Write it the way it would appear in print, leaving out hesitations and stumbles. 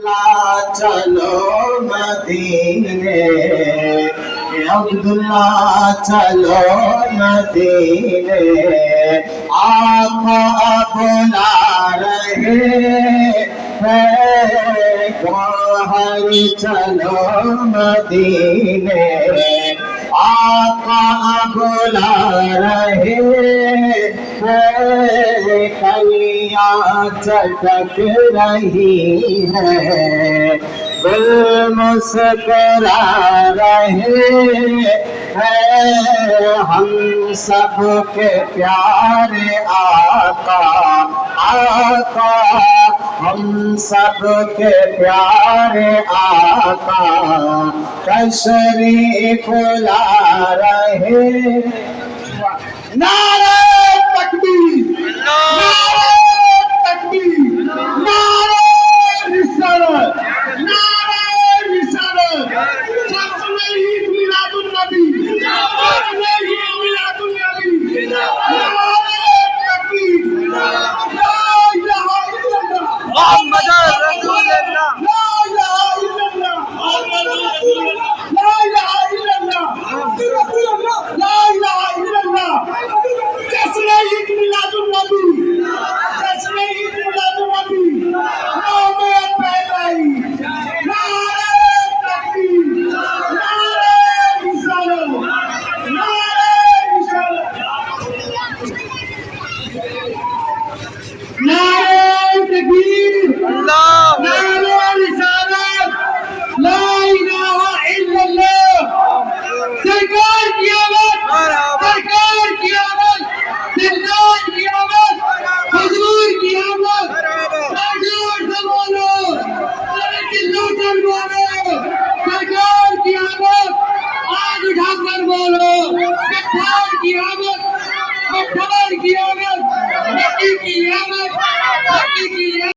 चलो मदीने, अब्दुल्ला चलो मदीने, आका बुला रहे हैं, बाहर चलो मदीने, आका बुला रहे हैं, कलियां चटक रही है, गुल मुस्कुरा रहे हैं, हम सब के प्यारे आका, आका हम सब के प्यारे आका तशरीफ ला रहे। नारे तकबीर, नारे तकबीर, नारे रिसालत, नारे रिसालत, जश्न ईद मिलादुन नबी, जश्न ईद मिलादुन नबी, नारे तकबीर, ला इलाहा इल्लल्लाह मोहम्मद रसूलुल्लाह, ला इलाहा इल्लल्लाह मोहम्मद रसूलुल्लाह, ला इलाहा इल्लल्लाह ला इलाहा इल्लल्लाह, जश्न ईद मिलादुन नबी, जश्न ईद मिलादुन नबी, नौमे पैदाई, नारे तकबीर, नारे रिसालत, नारे रिसालत, नारे तकबीर, अल्लाह नारे रिसालत, ला इलाहा इल्लल्लाह। सरकार की आवाज, सरकार की आवाज, दिलदार की आवाज, हुजूर की आवाज, जोर से बोलो, चिल्लो कर बोलो, सरकार की आवाज, आग उठाकर बोलो, कट्ठार की आवाज, कट्ठार की आवाज, नबी की आवाज, नबी की आवाज।